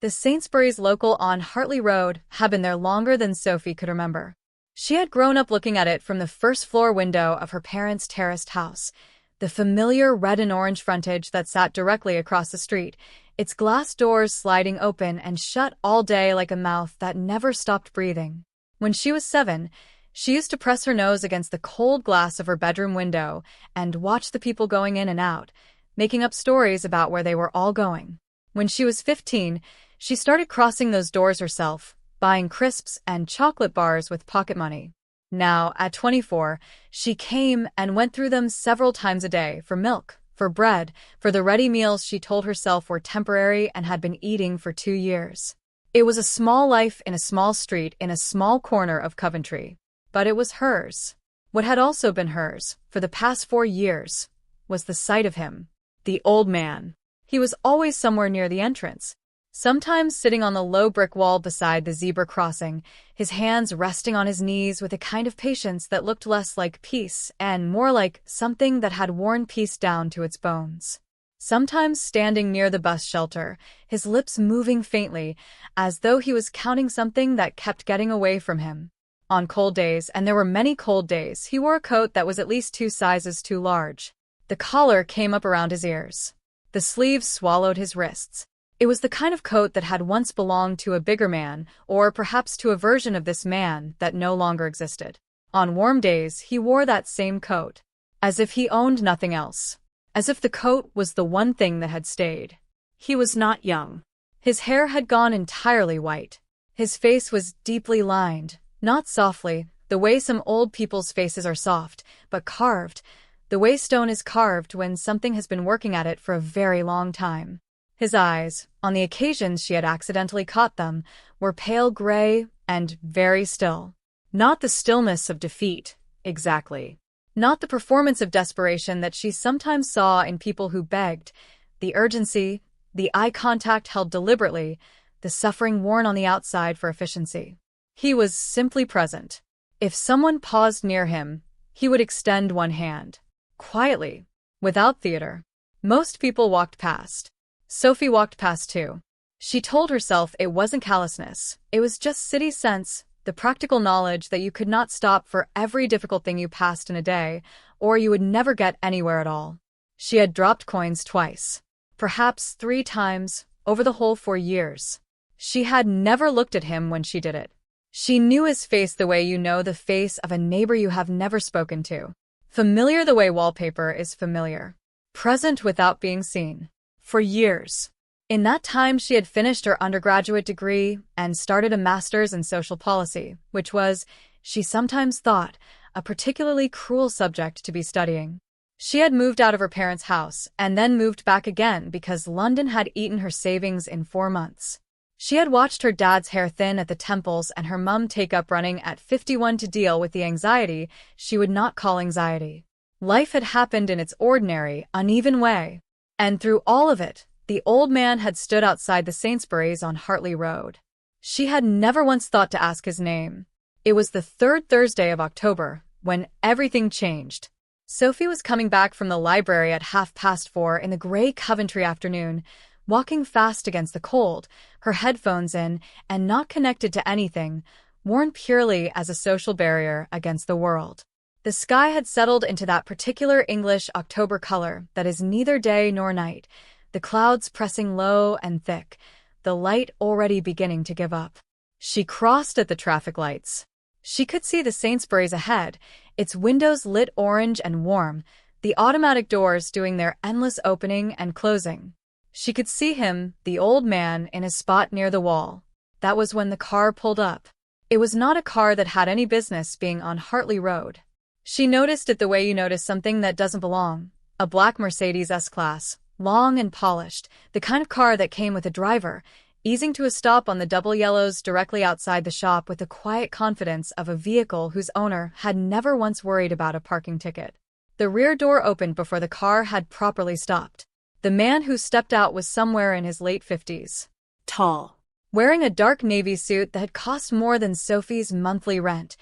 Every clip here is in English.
The Sainsbury's local on Hartley Road had been there longer than Sophie could remember. She had grown up looking at it from the first-floor window of her parents' terraced house, the familiar red and orange frontage that sat directly across the street, its glass doors sliding open and shut all day like a mouth that never stopped breathing. When she was 7, she used to press her nose against the cold glass of her bedroom window and watch the people going in and out, making up stories about where they were all going. When she was 15, she started crossing those doors herself, buying crisps and chocolate bars with pocket money. Now, at 24, she came and went through them several times a day for milk, for bread, for the ready meals she told herself were temporary and had been eating for 2 years. It was a small life in a small street in a small corner of Coventry. But it was hers. What had also been hers, for the past 4 years, was the sight of him. The old man. He was always somewhere near the entrance, sometimes sitting on the low brick wall beside the zebra crossing, his hands resting on his knees with a kind of patience that looked less like peace and more like something that had worn peace down to its bones. Sometimes standing near the bus shelter, his lips moving faintly, as though he was counting something that kept getting away from him. On cold days, and there were many cold days, he wore a coat that was at least 2 sizes too large. The collar came up around his ears. The sleeves swallowed his wrists. It was the kind of coat that had once belonged to a bigger man, or perhaps to a version of this man that no longer existed. On warm days, he wore that same coat, as if he owned nothing else, as if the coat was the one thing that had stayed. He was not young. His hair had gone entirely white. His face was deeply lined, not softly, the way some old people's faces are soft, but carved, the way stone is carved when something has been working at it for a very long time. His eyes, on the occasions she had accidentally caught them, were pale gray and very still. Not the stillness of defeat, exactly. Not the performance of desperation that she sometimes saw in people who begged, the urgency, the eye contact held deliberately, the suffering worn on the outside for efficiency. He was simply present. If someone paused near him, he would extend one hand. Quietly, without theater. Most people walked past. Sophie walked past too. She told herself it wasn't callousness, it was just city sense, the practical knowledge that you could not stop for every difficult thing you passed in a day, or you would never get anywhere at all. She had dropped coins twice, perhaps 3 times, over the whole 4 years. She had never looked at him when she did it. She knew his face the way you know the face of a neighbor you have never spoken to. Familiar the way wallpaper is familiar. Present without being seen. For years. In that time she had finished her undergraduate degree and started a master's in social policy, which was, she sometimes thought, a particularly cruel subject to be studying. She had moved out of her parents' house and then moved back again because London had eaten her savings in 4 months. She had watched her dad's hair thin at the temples and her mum take up running at 51 to deal with the anxiety she would not call anxiety. Life had happened in its ordinary, uneven way. And through all of it, the old man had stood outside the Sainsbury's on Hartley Road. She had never once thought to ask his name. It was the 3rd Thursday of October, when everything changed. Sophie was coming back from the library at 4:30 in the grey Coventry afternoon, walking fast against the cold, her headphones in, and not connected to anything, worn purely as a social barrier against the world. The sky had settled into that particular English October color that is neither day nor night, the clouds pressing low and thick, the light already beginning to give up. She crossed at the traffic lights. She could see the Sainsbury's ahead, its windows lit orange and warm, the automatic doors doing their endless opening and closing. She could see him, the old man, in a spot near the wall. That was when the car pulled up. It was not a car that had any business being on Hartley Road. She noticed it the way you notice something that doesn't belong. A black Mercedes S-Class, long and polished, the kind of car that came with a driver, easing to a stop on the double yellows directly outside the shop with the quiet confidence of a vehicle whose owner had never once worried about a parking ticket. The rear door opened before the car had properly stopped. The man who stepped out was somewhere in his late 50s. Tall. Wearing a dark navy suit that had cost more than Sophie's monthly rent,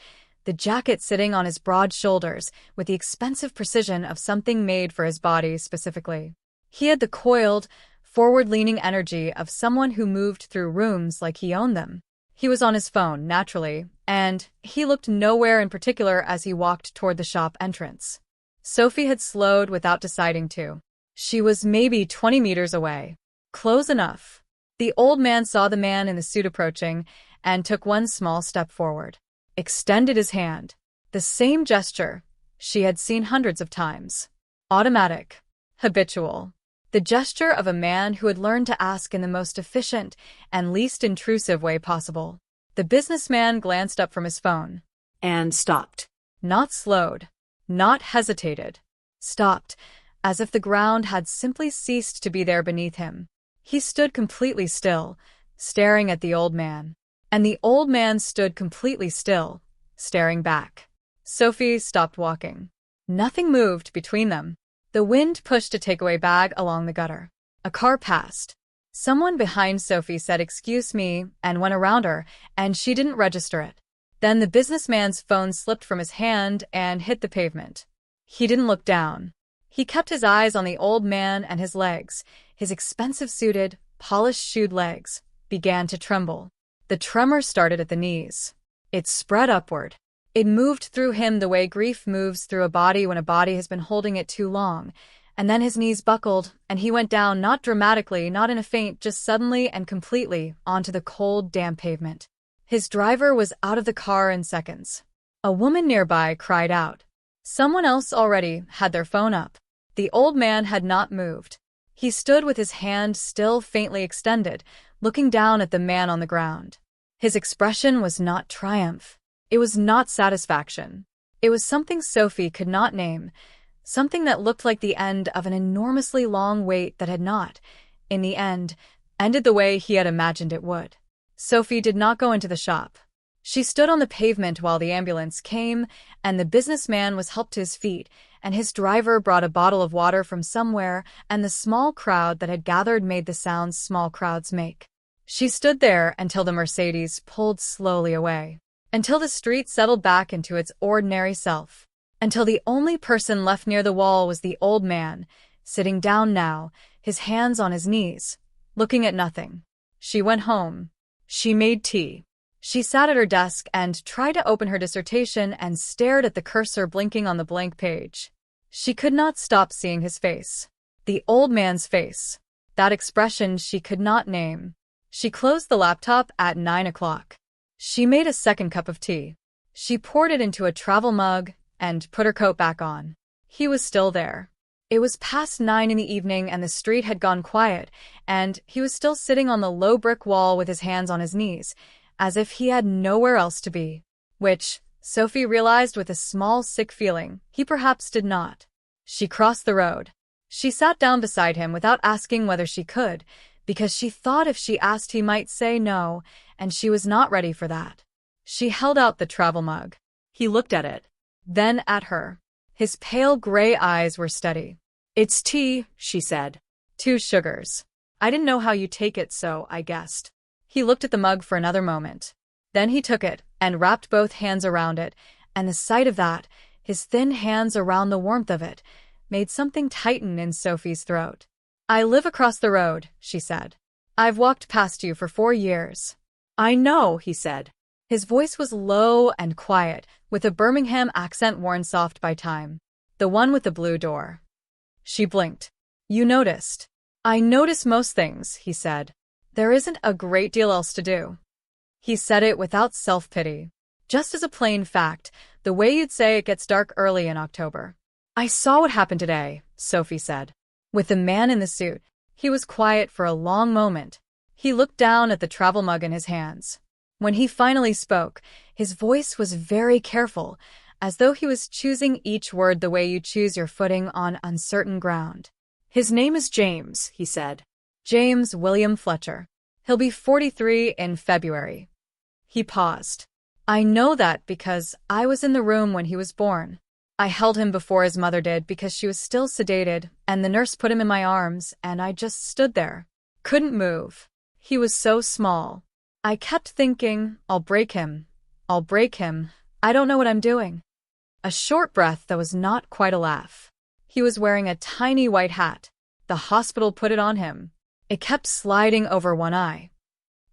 the jacket sitting on his broad shoulders with the expensive precision of something made for his body specifically. He had the coiled, forward-leaning energy of someone who moved through rooms like he owned them. He was on his phone, naturally, and he looked nowhere in particular as he walked toward the shop entrance. Sophie had slowed without deciding to. She was maybe 20 meters away. Close enough. The old man saw the man in the suit approaching and took one small step forward. Extended his hand. The same gesture she had seen hundreds of times. Automatic. Habitual. The gesture of a man who had learned to ask in the most efficient and least intrusive way possible. The businessman glanced up from his phone. And stopped. Not slowed. Not hesitated. Stopped, as if the ground had simply ceased to be there beneath him. He stood completely still, staring at the old man. And the old man stood completely still, staring back. Sophie stopped walking. Nothing moved between them. The wind pushed a takeaway bag along the gutter. A car passed. Someone behind Sophie said "excuse me" and went around her, and she didn't register it. Then the businessman's phone slipped from his hand and hit the pavement. He didn't look down. He kept his eyes on the old man, and his legs, his expensive-suited, polished-shoed legs, began to tremble. The tremor started at the knees. It spread upward. It moved through him the way grief moves through a body when a body has been holding it too long, and then his knees buckled, and he went down, not dramatically, not in a faint, just suddenly and completely, onto the cold, damp pavement. His driver was out of the car in seconds. A woman nearby cried out. Someone else already had their phone up. The old man had not moved. He stood with his hand still faintly extended, looking down at the man on the ground. His expression was not triumph. It was not satisfaction. It was something Sophie could not name, something that looked like the end of an enormously long wait that had not, in the end, ended the way he had imagined it would. Sophie did not go into the shop. She stood on the pavement while the ambulance came, and the businessman was helped to his feet, and his driver brought a bottle of water from somewhere, and the small crowd that had gathered made the sounds small crowds make. She stood there until the Mercedes pulled slowly away. Until the street settled back into its ordinary self. Until the only person left near the wall was the old man, sitting down now, his hands on his knees, looking at nothing. She went home. She made tea. She sat at her desk and tried to open her dissertation and stared at the cursor blinking on the blank page. She could not stop seeing his face. The old man's face. That expression she could not name. She closed the laptop at 9 o'clock. She made a second cup of tea. She poured it into a travel mug and put her coat back on. He was still there. It was past 9 in the evening and the street had gone quiet, and he was still sitting on the low brick wall with his hands on his knees, as if he had nowhere else to be. Which, Sophie realized with a small sick feeling, he perhaps did not. She crossed the road. She sat down beside him without asking whether she could, because she thought if she asked he might say no, and she was not ready for that. She held out the travel mug. He looked at it, then at her. His pale gray eyes were steady. "It's tea," she said. "2 sugars. I didn't know how you take it, so I guessed." He looked at the mug for another moment. Then he took it and wrapped both hands around it, and the sight of that, his thin hands around the warmth of it, made something tighten in Sophie's throat. "I live across the road," she said. "I've walked past you for 4 years. "I know," he said. His voice was low and quiet, with a Birmingham accent worn soft by time. "The one with the blue door." She blinked. "You noticed." "I notice most things," he said. "There isn't a great deal else to do." He said it without self-pity. Just as a plain fact, the way you'd say it gets dark early in October. "I saw what happened today," Sophie said. With the man in the suit, he was quiet for a long moment. He looked down at the travel mug in his hands. When he finally spoke, his voice was very careful, as though he was choosing each word the way you choose your footing on uncertain ground. "His name is James," he said. "James William Fletcher. He'll be 43 in February." He paused. "I know that because I was in the room when he was born. I held him before his mother did because she was still sedated, and the nurse put him in my arms, and I just stood there. Couldn't move. He was so small. I kept thinking, I'll break him. I'll break him. I don't know what I'm doing." A short breath that was not quite a laugh. He was wearing a tiny white hat. The hospital put it on him. It kept sliding over one eye.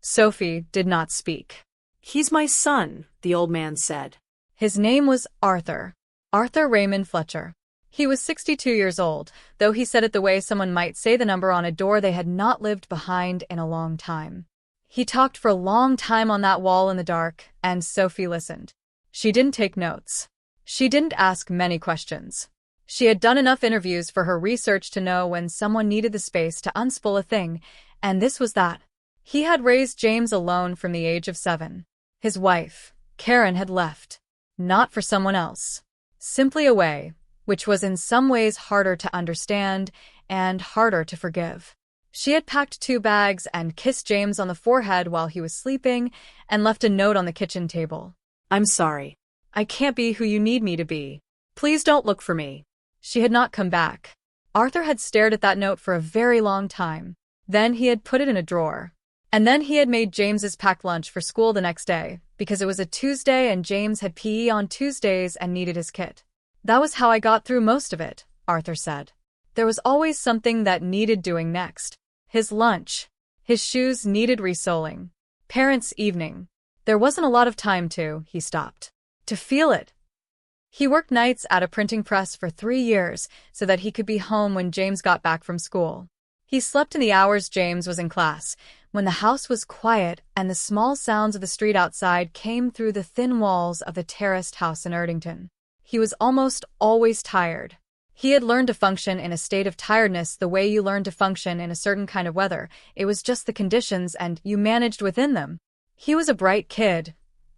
Sophie did not speak. "He's my son," the old man said. His name was Arthur. Arthur Raymond Fletcher. He was 62 years old, though he said it the way someone might say the number on a door they had not lived behind in a long time. He talked for a long time on that wall in the dark, and Sophie listened. She didn't take notes. She didn't ask many questions. She had done enough interviews for her research to know when someone needed the space to unspool a thing, and this was that. He had raised James alone from the age of 7. His wife, Karen, had left. Not for someone else. Simply away, which was in some ways harder to understand and harder to forgive. She had packed 2 bags and kissed James on the forehead while he was sleeping and left a note on the kitchen table. "I'm sorry. I can't be who you need me to be. Please don't look for me." She had not come back. Arthur had stared at that note for a very long time. Then he had put it in a drawer. And then he had made James's packed lunch for school the next day, because it was a Tuesday and James had PE on Tuesdays and needed his kit. "That was how I got through most of it," Arthur said. There was always something that needed doing next. His lunch. His shoes needed resoling. Parents' evening. There wasn't a lot of time he stopped. To feel it. He worked nights at a printing press for 3 years so that he could be home when James got back from school. He slept in the hours James was in class, when the house was quiet and the small sounds of the street outside came through the thin walls of the terraced house in Erdington. He was almost always tired. He had learned to function in a state of tiredness the way you learn to function in a certain kind of weather. It was just the conditions and you managed within them. He was a bright kid,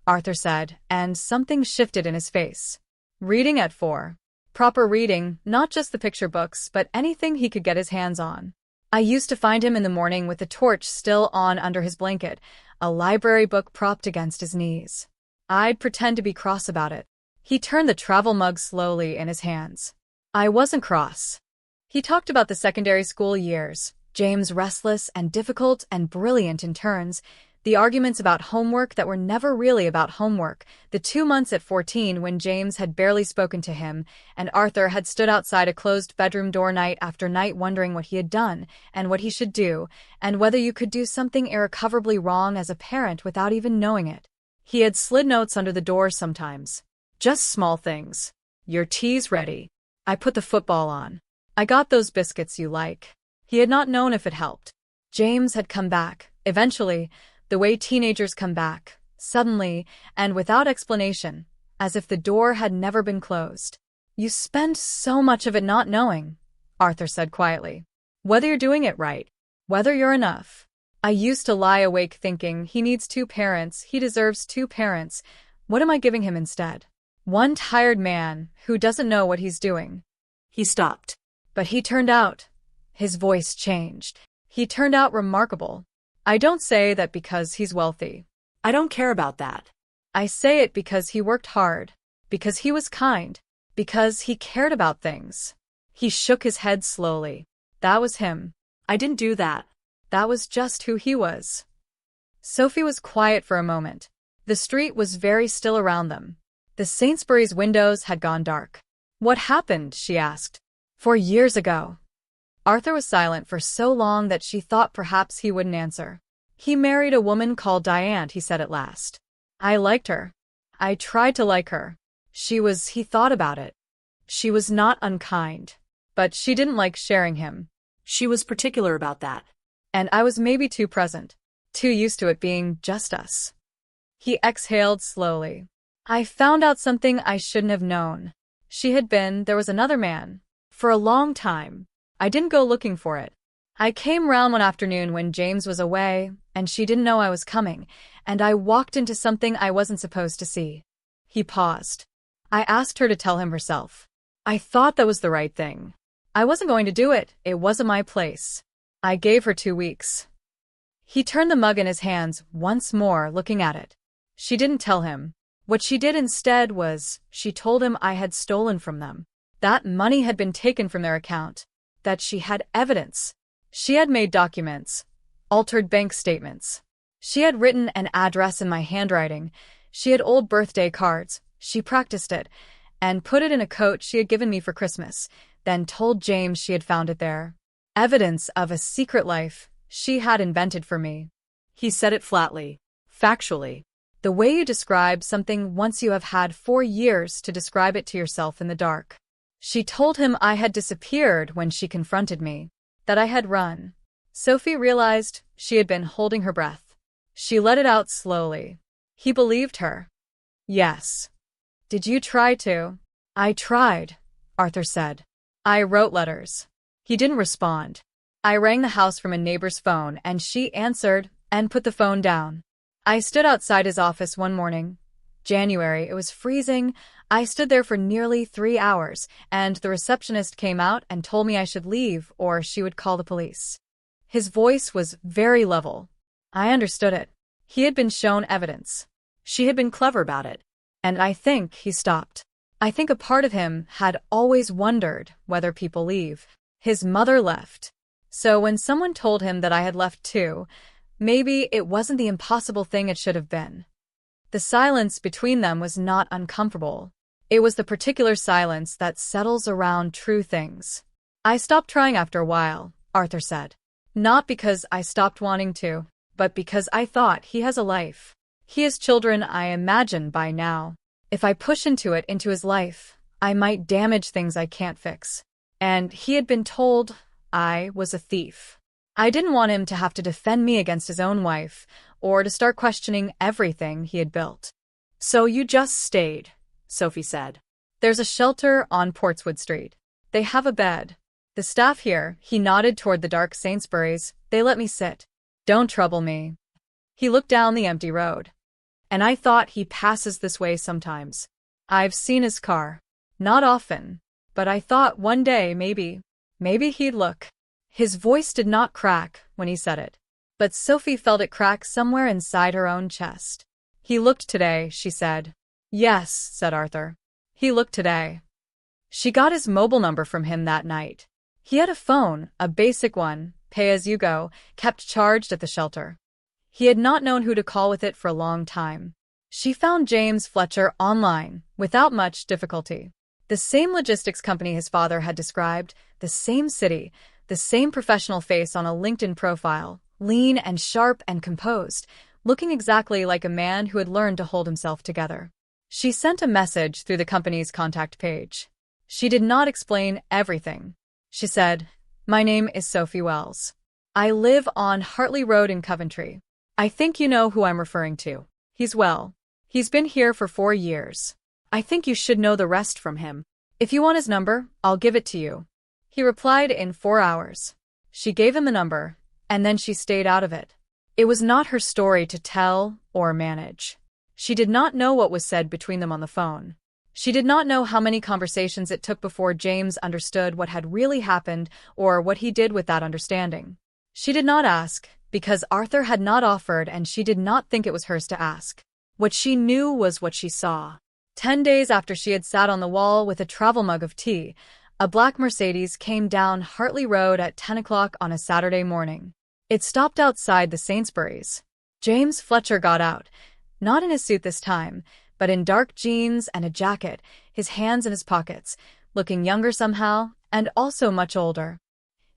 Arthur said, and something shifted in his face. Reading at 4. Proper reading, not just the picture books, but anything he could get his hands on. I used to find him in the morning with the torch still on under his blanket, a library book propped against his knees. I'd pretend to be cross about it. He turned the travel mug slowly in his hands. I wasn't cross. He talked about the secondary school years, James restless and difficult and brilliant in turns, the arguments about homework that were never really about homework, the 2 months at 14 when James had barely spoken to him, and Arthur had stood outside a closed bedroom door night after night wondering what he had done, and what he should do, and whether you could do something irrecoverably wrong as a parent without even knowing it. He had slid notes under the door sometimes. Just small things. "Your tea's ready. I put the football on. I got those biscuits you like." He had not known if it helped. James had come back, eventually, the way teenagers come back, suddenly, and without explanation, as if the door had never been closed. "You spend so much of it not knowing," Arthur said quietly. "Whether you're doing it right, whether you're enough. I used to lie awake thinking he needs 2 parents, he deserves 2 parents. What am I giving him instead? One tired man who doesn't know what he's doing." He stopped. But he turned out. His voice changed. He turned out remarkable. I don't say that because he's wealthy. I don't care about that. I say it because he worked hard, because he was kind, because he cared about things. He shook his head slowly. That was him. I didn't do that. That was just who he was. Sophie was quiet for a moment. The street was very still around them. The Sainsbury's windows had gone dark. "What happened?" she asked. 4 years ago." Arthur was silent for so long that she thought perhaps he wouldn't answer. "He married a woman called Diane," he said at last. "I liked her. I tried to like her. He thought about it. She was not unkind. But she didn't like sharing him. She was particular about that. And I was maybe too present, too used to it being just us." He exhaled slowly. "I found out something I shouldn't have known. There was another man. For a long time. I didn't go looking for it. I came round one afternoon when James was away, and she didn't know I was coming, and I walked into something I wasn't supposed to see." He paused. "I asked her to tell him herself. I thought that was the right thing. I wasn't going to do it. It wasn't my place. I gave her 2 weeks." He turned the mug in his hands once more, looking at it. She didn't tell him. What she did instead was, she told him I had stolen from them. That money had been taken from their account. That she had evidence. She had made documents. Altered bank statements. She had written an address in my handwriting. She had old birthday cards. She practiced it. And put it in a coat she had given me for Christmas. Then told James she had found it there. Evidence of a secret life. she had invented for me. He said it flatly, factually. The way you describe something once you have had 4 years to describe it to yourself in the dark. She told him I had disappeared when she confronted me, that I had run. Sophie realized she had been holding her breath. She let it out slowly. He believed her. Yes. Did you try to? I tried, Arthur said. I wrote letters. He didn't respond. I rang the house from a neighbor's phone and she answered and put the phone down. I stood outside his office one morning. January, it was freezing. I stood there for nearly 3 hours, and the receptionist came out and told me I should leave or she would call the police. His voice was very level. I understood it. He had been shown evidence. She had been clever about it. And I think he stopped. I think a part of him had always wondered whether people leave. His mother left. So when someone told him that I had left too, maybe it wasn't the impossible thing it should have been. The silence between them was not uncomfortable. It was the particular silence that settles around true things. I stopped trying after a while, Arthur said. Not because I stopped wanting to, but because I thought he has a life. He has children, I imagine, by now. If I push into his life, I might damage things I can't fix. And he had been told I was a thief. I didn't want him to have to defend me against his own wife, or to start questioning everything he had built. So you just stayed, Sophie said. There's a shelter on Portswood Street. They have a bed. The staff here, he nodded toward the dark Sainsbury's, they let me sit. Don't trouble me. He looked down the empty road. And I thought he passes this way sometimes. I've seen his car. Not often. But I thought one day maybe he'd look. His voice did not crack when he said it. But Sophie felt it crack somewhere inside her own chest. He looked today, she said. Yes, said Arthur. He looked today. She got his mobile number from him that night. He had a phone, a basic one, pay-as-you-go, kept charged at the shelter. He had not known who to call with it for a long time. She found James Fletcher online, without much difficulty. The same logistics company his father had described, the same city, the same professional face on a LinkedIn profile, lean and sharp and composed, looking exactly like a man who had learned to hold himself together. She sent a message through the company's contact page. She did not explain everything. She said, "My name is Sophie Wells. I live on Hartley Road in Coventry. I think you know who I'm referring to. He's well. He's been here for 4 years. I think you should know the rest from him. If you want his number, I'll give it to you." He replied in 4 hours. She gave him the number, and then she stayed out of it. It was not her story to tell or manage. She did not know what was said between them on the phone. She did not know how many conversations it took before James understood what had really happened or what he did with that understanding. She did not ask, because Arthur had not offered and she did not think it was hers to ask. What she knew was what she saw. 10 days after she had sat on the wall with a travel mug of tea, a black Mercedes came down Hartley Road at 10 o'clock on a Saturday morning. It stopped outside the Sainsbury's. James Fletcher got out, not in his suit this time, but in dark jeans and a jacket, his hands in his pockets, looking younger somehow, and also much older.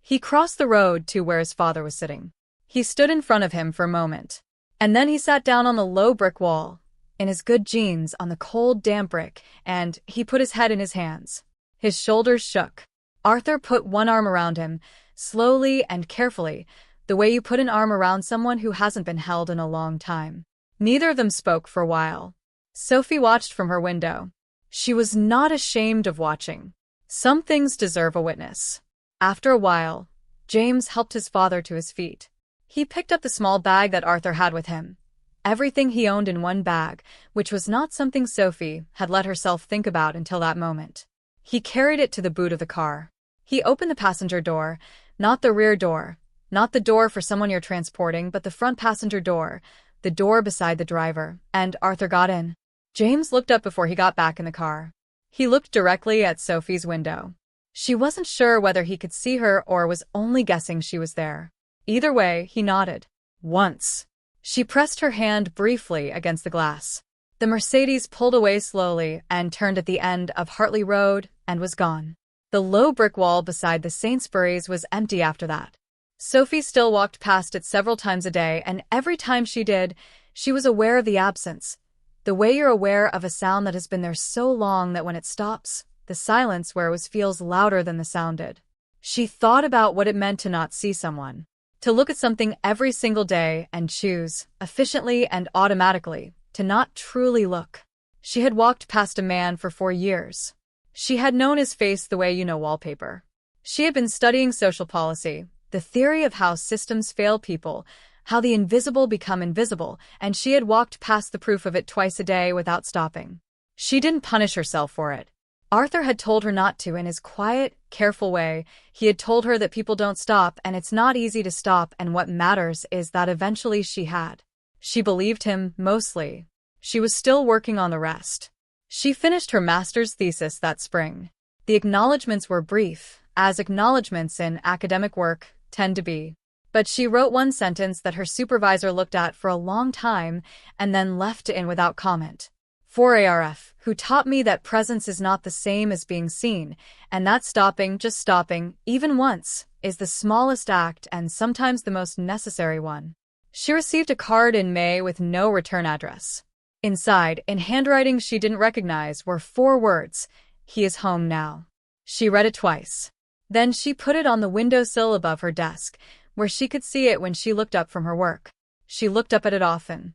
He crossed the road to where his father was sitting. He stood in front of him for a moment, and then he sat down on the low brick wall, in his good jeans on the cold, damp brick, and he put his head in his hands. His shoulders shook. Arthur put one arm around him, slowly and carefully, the way you put an arm around someone who hasn't been held in a long time. Neither of them spoke for a while. Sophie watched from her window. She was not ashamed of watching. Some things deserve a witness. After a while, James helped his father to his feet. He picked up the small bag that Arthur had with him. Everything he owned in one bag, which was not something Sophie had let herself think about until that moment. He carried it to the boot of the car. He opened the passenger door, not the rear door, not the door for someone you're transporting, but the front passenger door, the door beside the driver, and Arthur got in. James looked up before he got back in the car. He looked directly at Sophie's window. She wasn't sure whether he could see her or was only guessing she was there. Either way, he nodded. Once. She pressed her hand briefly against the glass. The Mercedes pulled away slowly and turned at the end of Hartley Road and was gone. The low brick wall beside the Sainsbury's was empty after that. Sophie still walked past it several times a day, and every time she did, she was aware of the absence. The way you're aware of a sound that has been there so long that when it stops, the silence where it was feels louder than the sound did. She thought about what it meant to not see someone. To look at something every single day and choose, efficiently and automatically, to not truly look. She had walked past a man for 4 years. She had known his face the way you know wallpaper. She had been studying social policy, the theory of how systems fail people, how the invisible become invisible, and she had walked past the proof of it twice a day without stopping. She didn't punish herself for it. Arthur had told her not to in his quiet, careful way. He had told her that people don't stop and it's not easy to stop, and what matters is that eventually she had. She believed him, mostly. She was still working on the rest. She finished her master's thesis that spring. The acknowledgments were brief, as acknowledgments in academic work tend to be. But she wrote one sentence that her supervisor looked at for a long time and then left in without comment. For ARF, who taught me that presence is not the same as being seen, and that stopping, just stopping, even once, is the smallest act and sometimes the most necessary one. She received a card in May with no return address. Inside, in handwriting she didn't recognize, were 4 words: "He is home now." She read it twice. Then she put it on the windowsill above her desk, where she could see it when she looked up from her work. She looked up at it often.